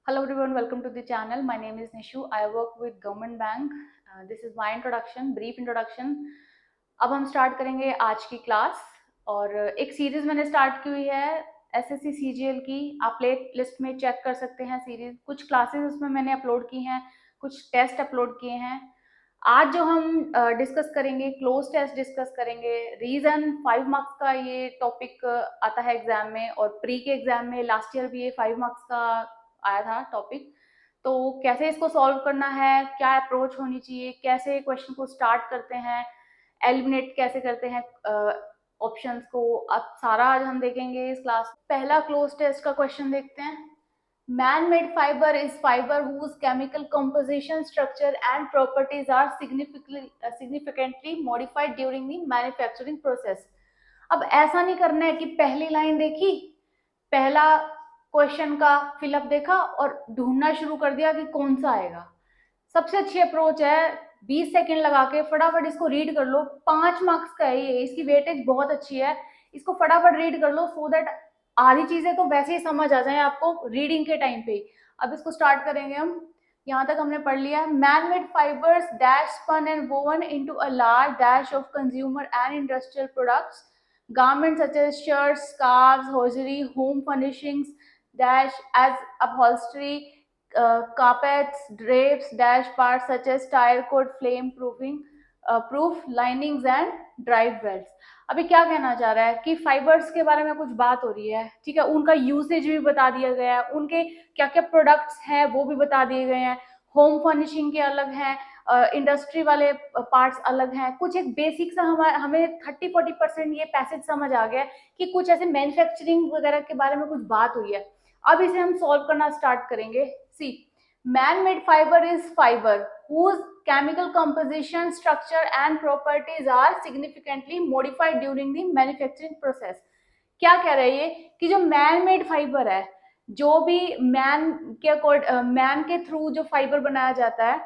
Hello everyone, welcome to the channel. My name is Nishu. I work with Government Bank. This is my introduction, brief introduction. अब हम start करेंगे आज की class और एक series मैंने स्टार्ट की हुई है एसएससी सीजीएल की. आप प्ले लिस्ट में चेक कर सकते हैं सीरीज. कुछ क्लासेस उसमें मैंने अपलोड की हैं, कुछ टेस्ट अपलोड किए हैं. आज जो हम डिस्कस करेंगे क्लोज टेस्ट डिस्कस करेंगे. रीजन 5 मार्क्स का ये टॉपिक आता है एग्जाम में और प्री के एग्जाम में लास्ट ईयर भी ये 5 मार्क्स का आया था टॉपिक. तो कैसे इसको सॉल्व करना है, क्या अप्रोच होनी चाहिए, कैसे क्वेश्चन को स्टार्ट करते हैं, एलिमिनेट कैसे करते हैं ऑप्शंस को, अब सारा आज हम देखेंगे इस क्लास. पहला क्लोज टेस्ट का क्वेश्चन देखते हैं. Man-made fiber is fiber whose chemical composition, structure and properties are significantly modified during the manufacturing process. अब ऐसा नहीं करना है कि पहली लाइन देखी, पहला क्वेश्चन का फिलअप देखा और ढूंढना शुरू कर दिया कि कौन सा आएगा. सबसे अच्छी अप्रोच है 20 सेकंड लगा के फटाफट इसको रीड कर लो. 5 मार्क्स का है ये, इसकी वेटेज बहुत अच्छी है. इसको फटाफट रीड कर लो सो दैट आधी चीजें तो वैसे ही समझ आ जाए आपको रीडिंग के टाइम पे. अब इसको स्टार्ट करेंगे हम. यहाँ तक हमने पढ़ लिया. Man made fibres dash spun and woven into a large dash of consumer and industrial products, garments such as shirts, scarves, hosiery, home furnishings dash as upholstery, carpets, drapes dash parts such as tire cord, flame proofing, proof linings and drive belts. अभी क्या कहना चाह रहा है कि fibres के बारे में कुछ बात हो रही है, ठीक है. उनका यूसेज भी बता दिया गया है, उनके क्या क्या प्रोडक्ट्स हैं वो भी बता दिए गए हैं. होम फर्निशिंग के अलग हैं, इंडस्ट्री वाले पार्ट्स अलग हैं. कुछ एक बेसिक सा हमें 30-40% ये पैसेज समझ आ गया कि कुछ ऐसे मैन्युफैक्चरिंग वगैरह के बारे में कुछ बात हुई है. अब इसे हम सॉल्व करना स्टार्ट करेंगे. See, man made fibre is fibre whose chemical composition, structure and properties are significantly modified during the manufacturing process. क्या कह रहा है ये कि जो मैन मेड फाइबर है, जो भी मैन के थ्रू जो फाइबर बनाया जाता है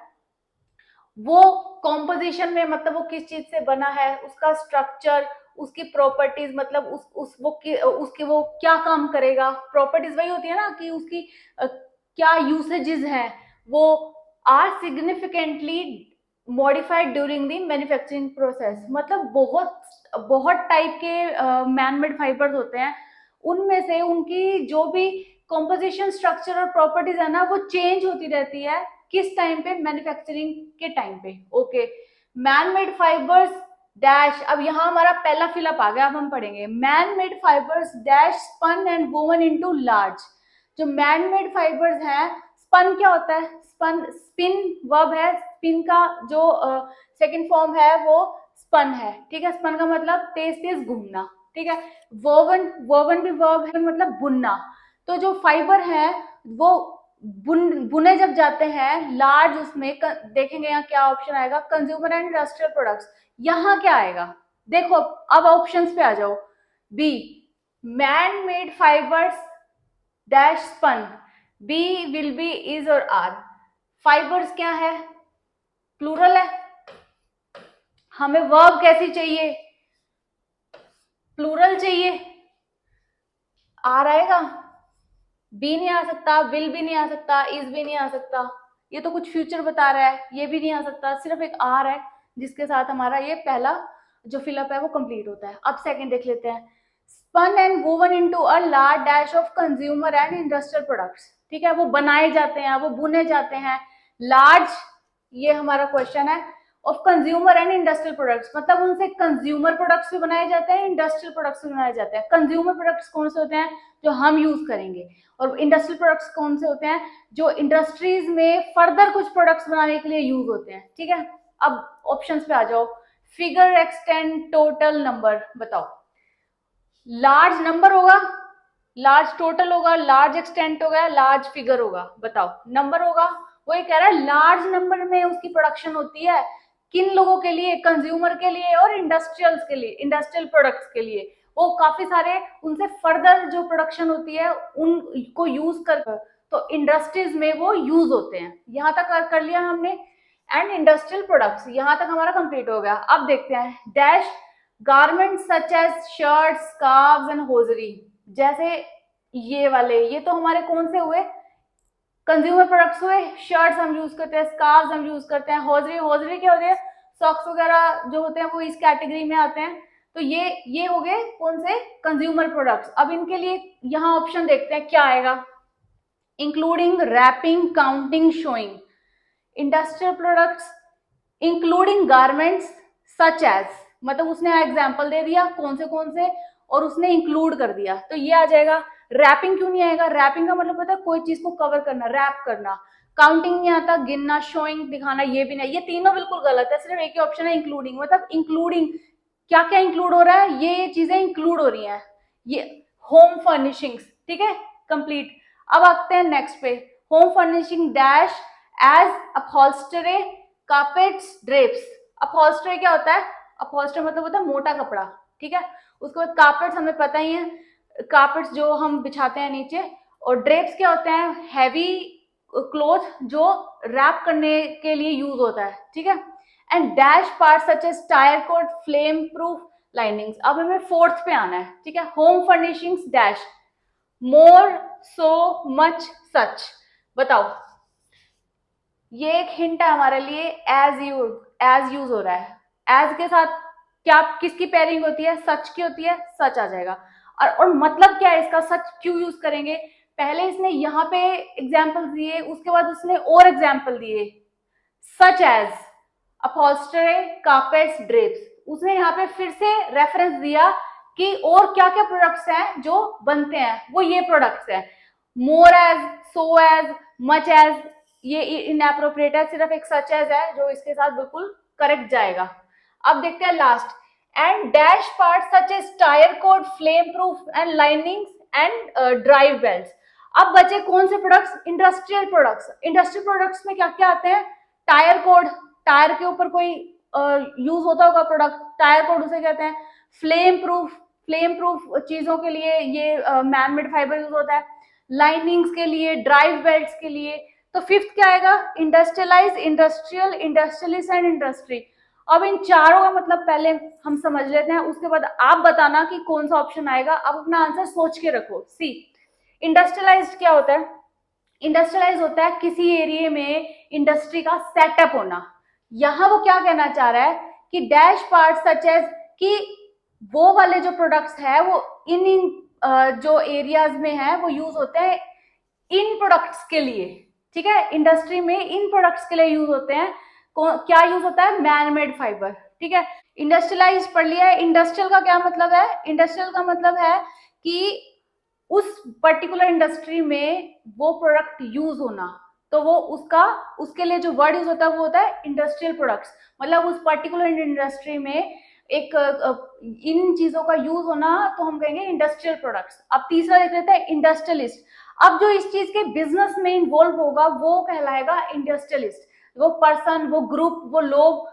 वो कॉम्पोजिशन में, मतलब वो किस चीज से बना है, उसका स्ट्रक्चर, उसकी प्रॉपर्टीज, मतलब उसकी वो क्या काम करेगा. प्रॉपर्टीज वही होती है ना कि उसकी क्या यूसेजेस हैं, वो are significantly modified during the manufacturing process. मतलब बहुत बहुत टाइप के मैन मेड फाइबर्स होते हैं. उनमें से उनकी जो भी कॉम्पोजिशन, स्ट्रक्चर और प्रॉपर्टीज है ना वो चेंज होती रहती है. किस टाइम पे? मैन्युफैक्चरिंग के टाइम पे. Okay. Man made fibres dash, अब यहाँ हमारा पहला फिलअप आ गया. अब हम पढ़ेंगे man made fibres dash spun and woven into large. जो मैन मेड फाइबर्स हैं, स्पन क्या होता है? स्पन स्पिन वर्ब है. स्पिन का जो सेकंड फॉर्म है वो स्पन है, ठीक है. स्पन का मतलब तेज तेज घूमना, ठीक है. वोवन, वोवन भी वर्ब है, मतलब बुनना. तो जो फाइबर है वो बुने जब जाते हैं लार्ज, उसमें देखेंगे यहाँ क्या ऑप्शन आएगा, कंज्यूमर एंड इंडस्ट्रियल प्रोडक्ट्स. यहाँ क्या आएगा देखो. अब ऑप्शंस पे आ जाओ. B, man made fibres dash spun. B will be is और आर. फाइबर्स क्या है? प्लूरल है. हमें वर्ब कैसी चाहिए? प्लूरल चाहिए. आर आएगा. बी नहीं आ सकता, विल भी नहीं आ सकता, इज भी नहीं आ सकता. ये तो कुछ फ्यूचर बता रहा है, ये भी नहीं आ सकता. सिर्फ एक आर है जिसके साथ हमारा ये पहला जो फिलअप है वो कंप्लीट होता है. अब सेकंड देख लेते हैं. Spun and woven into a large dash of consumer and industrial products, ठीक है. वो बनाए जाते हैं, वो बुने जाते हैं. लार्ज, ये हमारा क्वेश्चन है, of consumer and industrial products, मतलब उनसे कंज्यूमर प्रोडक्ट्स भी बनाए जाते हैं, इंडस्ट्रियल प्रोडक्ट्स भी बनाए जाते हैं. कंज्यूमर प्रोडक्ट्स कौन से होते हैं? जो हम यूज करेंगे. और इंडस्ट्रियल प्रोडक्ट्स कौन से होते हैं? जो इंडस्ट्रीज में फर्दर कुछ प्रोडक्ट्स बनाने के लिए यूज होते हैं, ठीक है. अब ऑप्शंस पे आ जाओ. Figure, extend, total, number. बताओ. लार्ज नंबर होगा, लार्ज टोटल होगा, लार्ज एक्सटेंट होगा, लार्ज फिगर होगा. बताओ. नंबर होगा. वो ये कह रहा है लार्ज नंबर में उसकी प्रोडक्शन होती है. किन लोगों के लिए? कंज्यूमर के लिए और इंडस्ट्रियल्स के लिए, इंडस्ट्रियल प्रोडक्ट्स के लिए. वो काफी सारे उनसे फर्दर जो प्रोडक्शन होती है उनको यूज कर, तो इंडस्ट्रीज में वो यूज होते हैं. यहाँ तक कर लिया हमने. एंड इंडस्ट्रियल प्रोडक्ट्स, यहाँ तक हमारा कंप्लीट हो गया. अब देखते हैं. Dash garments such as shirts, scarves and hosiery. जैसे ये वाले, ये तो हमारे कौन से हुए? कंज्यूमर प्रोडक्ट्स हुए, शर्ट्स हम यूज करते हैं, स्कार्फ हम यूज करते हैं, हौजरी, हौजरी क्या होती है, सॉक्स वगैरह जो होते हैं वो इस कैटेगरी में आते हैं। तो ये हो गए कौन से, कंज्यूमर प्रोडक्ट्स। अब इनके लिए यहाँ ऑप्शन देखते हैं क्या आएगा, including wrapping, counting, showing. Industrial products including garments such as, मतलब उसने एग्जाम्पल दे दिया कौन से और उसने इंक्लूड कर दिया, तो ये आ जाएगा। रैपिंग क्यों नहीं आएगा, रैपिंग का मतलब होता है कोई चीज को कवर करना, रैप करना। काउंटिंग नहीं आता, गिनना, शोइंग दिखाना, ये भी नहीं, ये तीनों बिल्कुल गलत है, सिर्फ एक ही ऑप्शन है इंक्लूडिंग। मतलब इंक्लूडिंग क्या क्या इंक्लूड हो रहा है, ये चीजें इंक्लूड हो रही हैं, ये होम फर्निशिंग्स, ठीक है, कंप्लीट। अब आते हैं नेक्स्ट पे, home furnishing dash as upholstery, carpets, drapes. Upholstery क्या होता है, अपहोल्स्टर मतलब होता है मोटा कपड़ा, ठीक है। उसके बाद कार्पेट्स हमें पता ही है, कार्पेट्स जो हम बिछाते हैं नीचे। और ड्रेप्स क्या होते हैं, हैवी क्लोथ जो रैप करने के लिए यूज होता है, ठीक है। And dash part such as tyre cord, flame proof linings. अब हमें फोर्थ पे आना है, ठीक है, home furnishings dash more, so, much, such. बताओ, ये एक हिंट है हमारे लिए, एज यूज हो रहा है, एज के साथ क्या किसकी पेयरिंग होती है, सच की होती है, सच आ जाएगा। और मतलब क्या है इसका, सच क्यों यूज करेंगे, पहले इसने यहाँ पे एग्जाम्पल दिए, उसके बाद उसने और एग्जाम्पल दिए, सच एज अपहोल्स्टरी, कार्पेट्स, ड्रेप्स। उसने यहाँ पे फिर से रेफरेंस दिया कि और क्या क्या प्रोडक्ट्स हैं जो बनते हैं, वो ये प्रोडक्ट्स हैं। More as, so as, much as ये इनएप्रोप्रिएट है, सिर्फ एक सच एज है जो इसके साथ बिल्कुल करेक्ट जाएगा। अब देखते हैं last, and dash part such as tyre cord, flame proof and linings and drive belts. अब बचे कौन से products, industrial products. Industrial products में क्या क्या आते हैं, टायर कोड, टायर के ऊपर कोई यूज होता होगा प्रोडक्ट, टायर कोड उसे कहते हैं। फ्लेम प्रूफ, फ्लेम प्रूफ चीजों के लिए ये मैन मेड फाइबर यूज होता है। लाइनिंग्स के लिए, ड्राइव बेल्ट्स के लिए। तो फिफ्थ क्या आएगा, industrialise, industrial, industrialist and industry. अब इन चारों का मतलब पहले हम समझ लेते हैं, उसके बाद आप बताना कि कौन सा ऑप्शन आएगा। अब अपना आंसर सोच के रखो। सी, इंडस्ट्रियलाइज्ड क्या होता है, इंडस्ट्रियलाइज होता है किसी एरिया में इंडस्ट्री का सेटअप होना। यहां वो क्या कहना चाह रहा है कि डैश पार्ट सच एज, कि वो वाले जो प्रोडक्ट्स है वो इन जो एरियाज में है वो यूज होते हैं इन प्रोडक्ट्स के लिए, ठीक है। इंडस्ट्री में इन प्रोडक्ट्स के लिए यूज होते हैं, क्या यूज होता है, मैन मेड फाइबर, ठीक है। इंडस्ट्रियलाइज पढ़ लिया है। इंडस्ट्रियल का क्या मतलब है, इंडस्ट्रियल का मतलब है कि उस पर्टिकुलर इंडस्ट्री में वो प्रोडक्ट यूज होना, तो वो उसका, उसके लिए जो वर्ड यूज होता है वो होता है इंडस्ट्रियल प्रोडक्ट्स। मतलब उस पर्टिकुलर इंडस्ट्री में एक इन चीजों का यूज होना, तो हम कहेंगे इंडस्ट्रियल प्रोडक्ट्स। अब तीसरा देख लेते हैं, इंडस्ट्रियलिस्ट। अब जो इस चीज के बिजनेस में इन्वॉल्व होगा वो कहलाएगा इंडस्ट्रियलिस्ट। वो पर्सन, वो ग्रुप, वो लोग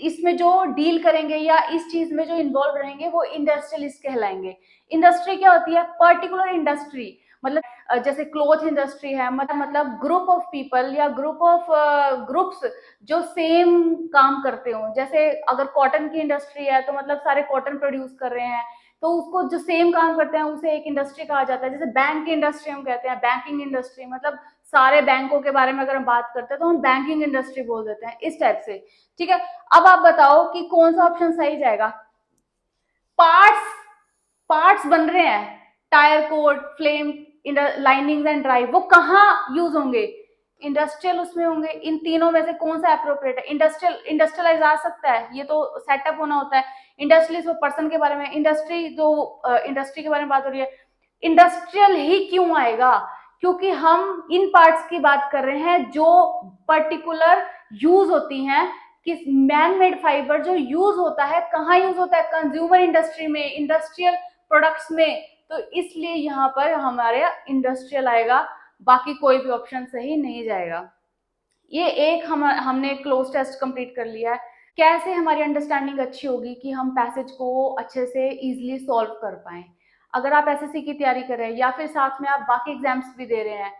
इसमें जो डील करेंगे या इस चीज में जो इन्वॉल्व रहेंगे वो इंडस्ट्रियलिस्ट कहलाएंगे। इंडस्ट्री क्या होती है, पर्टिकुलर इंडस्ट्री, मतलब जैसे क्लोथ इंडस्ट्री है, मतलब ग्रुप ऑफ पीपल या ग्रुप ऑफ ग्रुप्स जो सेम काम करते हो। जैसे अगर कॉटन की इंडस्ट्री है तो मतलब सारे कॉटन प्रोड्यूस कर रहे हैं, तो उसको जो सेम काम करते हैं उसे एक इंडस्ट्री कहा जाता है। जैसे बैंक की इंडस्ट्री हम कहते हैं, बैंकिंग इंडस्ट्री, मतलब सारे बैंकों के बारे में अगर हम बात करते हैं तो हम बैंकिंग इंडस्ट्री बोल देते हैं, इस टाइप से, ठीक है। अब आप बताओ कि कौन सा ऑप्शन सही जाएगा। पार्ट्स, पार्ट्स बन रहे हैं, tyre cord, flame, lining and drive, वो कहाँ यूज होंगे, इंडस्ट्रियल उसमें होंगे। इन तीनों में से कौन सा अप्रोप्रिएट है, इंडस्ट्रियल, इंडस्ट्रियलाइज आ सकता है, ये तो सेटअप होना होता है। इंडस्ट्रियलिस्ट वो पर्सन के बारे में, इंडस्ट्री जो इंडस्ट्री के बारे में बात हो रही है। इंडस्ट्रियल ही क्यों आएगा, क्योंकि हम इन पार्ट्स की बात कर रहे हैं जो पर्टिकुलर यूज होती हैं, कि मैन मेड फाइबर जो यूज होता है, कहाँ यूज होता है, कंज्यूमर इंडस्ट्री में, इंडस्ट्रियल प्रोडक्ट्स में। तो इसलिए यहाँ पर हमारे इंडस्ट्रियल आएगा, बाकी कोई भी ऑप्शन सही नहीं जाएगा। ये एक हमने क्लोज टेस्ट कंप्लीट कर लिया है। कैसे हमारी अंडरस्टैंडिंग अच्छी होगी कि हम पैसेज को अच्छे से इजीली सॉल्व कर पाए। अगर आप एसएससी की तैयारी कर रहे हैं या फिर साथ में आप बाकी एग्जाम्स भी दे रहे हैं,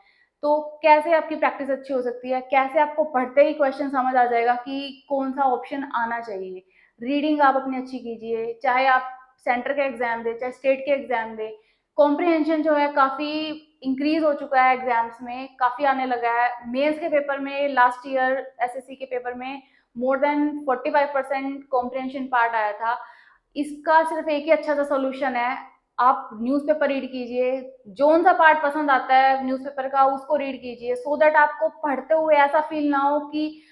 तो कैसे आपकी प्रैक्टिस अच्छी हो सकती है, कैसे आपको पढ़ते ही क्वेश्चन समझ आ जाएगा कि कौन सा ऑप्शन आना चाहिए। रीडिंग आप अपनी अच्छी कीजिए, चाहे आप सेंटर के एग्जाम दे, चाहे स्टेट के एग्जाम दे, कॉम्प्रिहेंशन जो है काफी इंक्रीज हो चुका है, एग्जाम्स में काफी आने लगा है। मेंस के पेपर में लास्ट ईयर एसएससी के पेपर में मोर देन 45% कॉम्प्रिहेंशन पार्ट आया था। इसका सिर्फ एक ही अच्छा सा सोल्यूशन है, आप न्यूज़पेपर रीड कीजिए, जोन सा पार्ट पसंद आता है न्यूज़पेपर का उसको रीड कीजिए, सो दैट आपको पढ़ते हुए ऐसा फील ना हो कि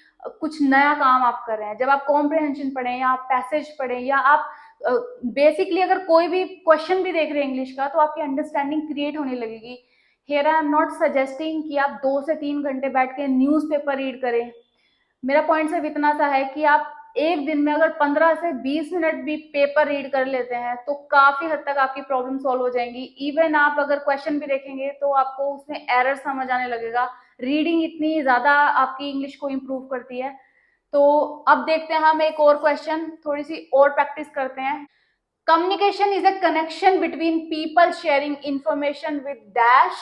कुछ नया काम आप कर रहे हैं। जब आप कॉम्प्रिहेंशन पढ़ें या आप पैसेज पढ़ें या आप बेसिकली अगर कोई भी क्वेश्चन भी देख रहे हैं इंग्लिश का, तो आपकी अंडरस्टैंडिंग क्रिएट होने लगेगी। Here I am not suggesting कि आप 2 से 3 घंटे बैठ के न्यूज़पेपर रीड करें। मेरा पॉइंट सिर्फ इतना सा है कि आप एक दिन में अगर 15 से 20 मिनट भी पेपर रीड कर लेते हैं तो काफी हद तक आपकी प्रॉब्लम सॉल्व हो जाएंगी। इवन आप अगर क्वेश्चन भी देखेंगे तो आपको उसमें एरर समझ आने लगेगा। रीडिंग इतनी ज्यादा आपकी इंग्लिश को इम्प्रूव करती है। तो अब देखते हैं हम एक और क्वेश्चन, थोड़ी सी और प्रैक्टिस करते हैं। Communication is a connection between people sharing information with dash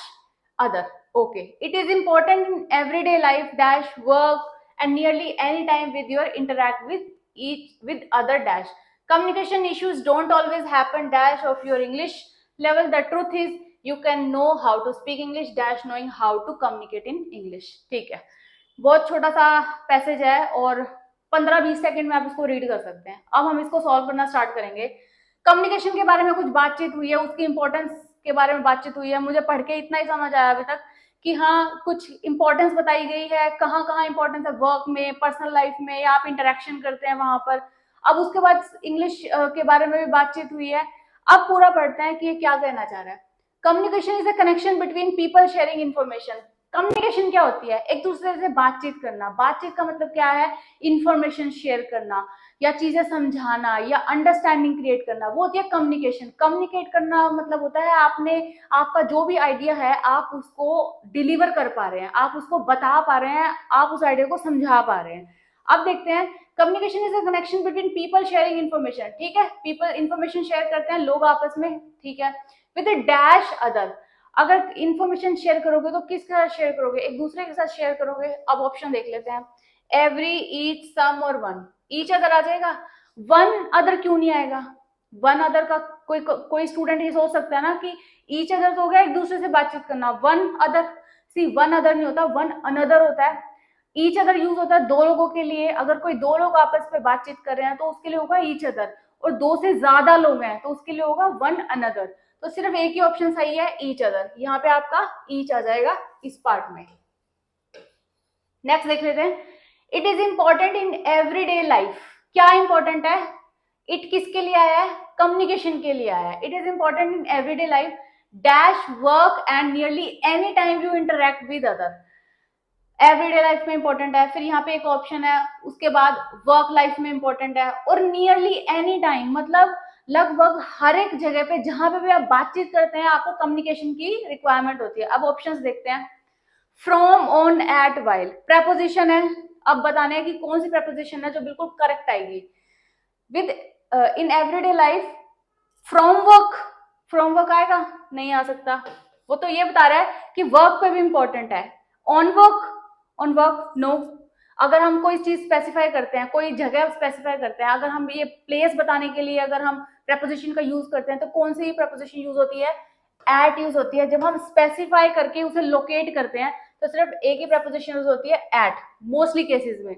other. Okay, it is important in everyday life dash work and nearly any time with your interact with other dash. Communication issues don't always happen dash of your English level. The truth is you can know how to speak English dash knowing how to communicate in English. ठीक है, बहुत छोटा सा passage है और 15-20 second में आप इसको रीड कर सकते हैं। अब हम इसको सॉल्व करना स्टार्ट करेंगे। कम्युनिकेशन के बारे में कुछ बातचीत हुई है, उसकी इंपॉर्टेंस के बारे में बातचीत हुई है। मुझे पढ़ के इतना ही समझ आया अभी तक कि हाँ कुछ इंपॉर्टेंस बताई गई है, कहाँ कहाँ इंपॉर्टेंस है वर्क में, पर्सनल लाइफ में, या आप इंटरेक्शन करते हैं वहां पर। अब उसके बाद इंग्लिश के बारे में भी बातचीत हुई है। अब पूरा पढ़ते हैं कि ये क्या कहना चाह रहा है। Communication is a connection between people sharing information. Communication क्या होती है? एक दूसरे से बातचीत करना। बातचीत का मतलब क्या है? इंफॉर्मेशन शेयर करना या चीजें समझाना या अंडरस्टैंडिंग क्रिएट करना, वो होती है कम्युनिकेशन। कम्युनिकेट करना मतलब होता है आपका जो भी आइडिया है आप उसको डिलीवर कर पा रहे हैं, आप उसको बता पा रहे हैं, आप उस आइडिया को समझा पा रहे हैं। अब देखते हैं, communication is a connection between people sharing information. ठीक है, पीपल इन्फॉर्मेशन शेयर करते हैं, लोग आपस में। ठीक है, विद डैश अदर। अगर इन्फॉर्मेशन शेयर करोगे तो किसके साथ शेयर करोगे? एक दूसरे के साथ शेयर करोगे। अब ऑप्शन देख लेते हैं, एवरी, ईच, सम और वन। ईच अदर आ जाएगा, वन अदर क्यों नहीं आएगा? वन अदर का कोई स्टूडेंट ये सोच सकता है ना कि ईच अदर तो हो गया एक दूसरे से बातचीत करना, वन अदर, सी वन अदर नहीं होता, वन अनदर होता है। ईच अदर यूज होता है दो लोगों के लिए। अगर कोई दो लोग आपस में बातचीत कर रहे हैं तो उसके लिए होगा ईच अदर, और दो से ज्यादा लोग हैं तो उसके लिए होगा वन अनदर। तो सिर्फ एक ही ऑप्शन सही है, ईच अदर। यहाँ पे आपका ईच आ जाएगा इस पार्ट में। नेक्स्ट देख लेते हैं, it is important in everyday life. क्या इंपॉर्टेंट है? इट किसके लिए आया है? कम्युनिकेशन के लिए आया है। It is important in everyday life dash work and nearly any time you interact with other. Everyday life में इंपॉर्टेंट है, फिर यहाँ पे एक ऑप्शन है, उसके बाद वर्क लाइफ में इंपॉर्टेंट है, और नियरली एनी टाइम मतलब लगभग हर एक जगह पे जहां पे भी आप बातचीत करते हैं आपको कम्युनिकेशन की रिक्वायरमेंट होती है। अब ऑप्शंस देखते हैं, from, on, at, while. Preposition है, अब बताने हैं कि कौन सी प्रेपोजिशन है जो बिल्कुल करेक्ट आएगी। With in everyday life, from work, from work आएगा? नहीं आ सकता, वो तो ये बता रहा है कि वर्क पे भी इंपॉर्टेंट है। On work, on work no. अगर हम कोई चीज स्पेसिफाई करते हैं, कोई जगह स्पेसिफाई करते हैं, अगर हम ये प्लेस बताने के लिए अगर हम प्रेपोजिशन का यूज करते हैं तो कौन सी प्रेपोजिशन यूज होती है? एट यूज होती है। जब हम स्पेसिफाई करके उसे लोकेट करते हैं तो सिर्फ एक ही प्रेपोजिशन यूज होती है, एट, मोस्टली केसेस में।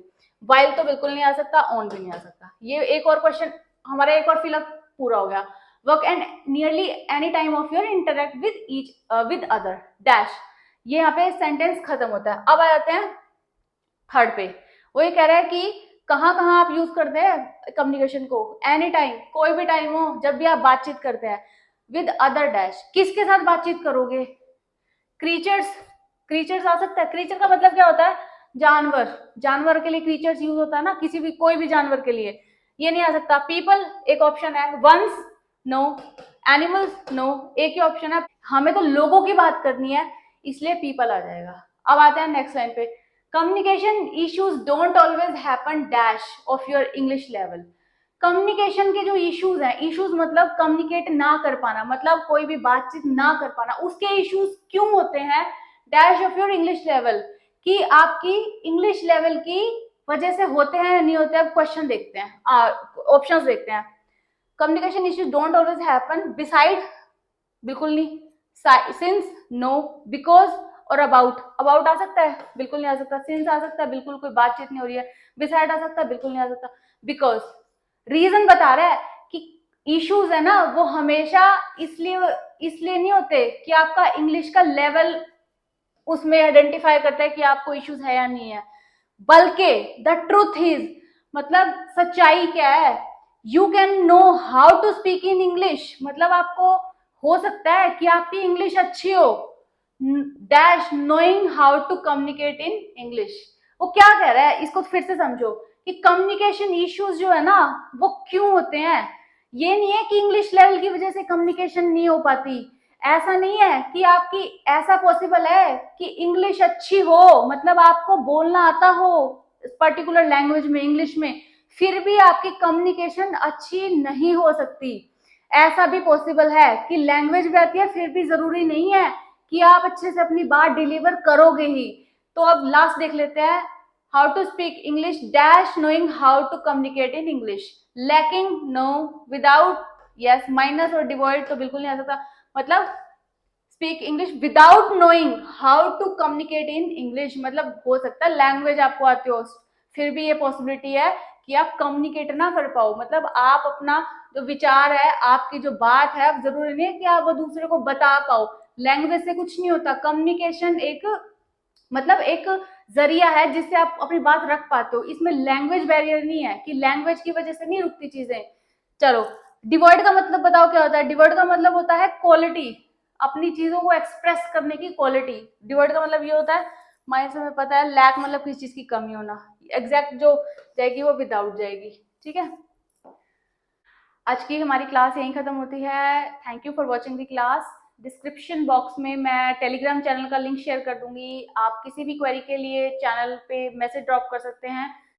वाइल तो बिल्कुल नहीं आ सकता, ऑन भी नहीं आ सकता। ये एक और क्वेश्चन हमारा एक और फिलअप पूरा हो गया। Work and nearly any time of your interact with each with other dash. ये यहाँ पे सेंटेंस खत्म होता है। अब आ जाते हैं थर्ड पे। वो ये कह रहा है कि कहाँ कहाँ आप यूज करते हैं कम्युनिकेशन को? एनी टाइम, कोई भी टाइम हो, जब भी आप बातचीत करते हैं। विद अदर डैश, किसके साथ बातचीत करोगे? क्रीचर्स, क्रीचर्स आ सकता है। क्रीचर का मतलब क्या होता है? जानवर, जानवर के लिए क्रीचर्स यूज होता है ना, किसी भी कोई भी जानवर के लिए। ये नहीं आ सकता। पीपल एक ऑप्शन है, वंस नो, एनिमल्स नो, एक ही ऑप्शन है। हमें तो लोगों की बात करनी है इसलिए पीपल आ जाएगा। अब आते हैं नेक्स्ट लाइन पे, communication issues don't always happen dash of your English level. Communication के जो इश्यूज हैं, इश्यूज मतलब कम्युनिकेट ना कर पाना, मतलब कोई भी बातचीत ना कर पाना, उसके इश्यूज क्यों होते हैं? Dash of your English level, कि आपकी इंग्लिश लेवल की वजह से होते हैं नहीं होते। अब क्वेश्चन देखते हैं, ऑप्शंस देखते हैं। Communication issues don't always happen beside बिल्कुल नहीं। सिंस, नो, बिकॉज और अबाउट। अबाउट आ सकता है? बिल्कुल नहीं आ सकता। सिंस आ सकता है? बिल्कुल, कोई बातचीत नहीं हो रही है। बिसाइड आ सकता है? बिल्कुल नहीं आ सकता। बिकॉज रीजन बता रहा है कि इश्यूज है ना वो हमेशा इसलिए इसलिए नहीं होते कि आपका इंग्लिश का लेवल उसमें आइडेंटिफाई करता है कि आपको इश्यूज है या नहीं है, बल्कि द ट्रूथ इज, मतलब सच्चाई क्या है, you can know how to speak in English, मतलब आपको हो सकता है कि आपकी इंग्लिश अच्छी हो, dash knowing how to communicate in English. वो क्या कह रहा है, इसको फिर से समझो कि कम्युनिकेशन इश्यूज जो है ना वो क्यों होते हैं। ये नहीं है कि इंग्लिश लेवल की वजह से कम्युनिकेशन नहीं हो पाती, ऐसा नहीं है कि आपकी, ऐसा पॉसिबल है कि इंग्लिश अच्छी हो, मतलब आपको बोलना आता हो पर्टिकुलर लैंग्वेज में, इंग्लिश में, फिर भी आपकी कम्युनिकेशन अच्छी नहीं हो सकती। ऐसा भी पॉसिबल है कि लैंग्वेज भी आती है फिर भी जरूरी नहीं है कि आप अच्छे से अपनी बात डिलीवर करोगे ही। तो अब लास्ट देख लेते हैं, how to speak English dash knowing how to communicate in English, lacking, no, without, yes, minus और डिवॉइड तो बिल्कुल नहीं आ सकता, मतलब speak English without knowing how to communicate in English, मतलब हो सकता है लैंग्वेज आपको आती हो फिर भी ये पॉसिबिलिटी है कि आप कम्युनिकेट ना कर पाओ, मतलब आप अपना जो विचार है, आपकी जो बात है, जरूरी नहीं है कि आप वो दूसरे को बता पाओ। लैंग्वेज से कुछ नहीं होता, कम्युनिकेशन एक, मतलब एक जरिया है जिससे आप अपनी बात रख पाते हो, इसमें लैंग्वेज बैरियर नहीं है कि लैंग्वेज की वजह से नहीं रुकती चीजें। चलो, डिवर्ट का मतलब बताओ क्या होता है। डिवर्ट का मतलब होता है क्वालिटी, अपनी चीजों को एक्सप्रेस करने की क्वालिटी। डिवर्ट का मतलब ये होता है, माइंड से हमें पता है, लैक मतलब किसी चीज की कमी होना, एग्जैक्ट जो जाएगी वो विदाउट जाएगी। ठीक है, आज की हमारी क्लास यहीं खत्म होती है। Thank you for watching the class. Description box में मैं टेलीग्राम चैनल का लिंक शेयर कर दूंगी, आप किसी भी क्वेरी के लिए चैनल पे मैसेज ड्रॉप कर सकते हैं।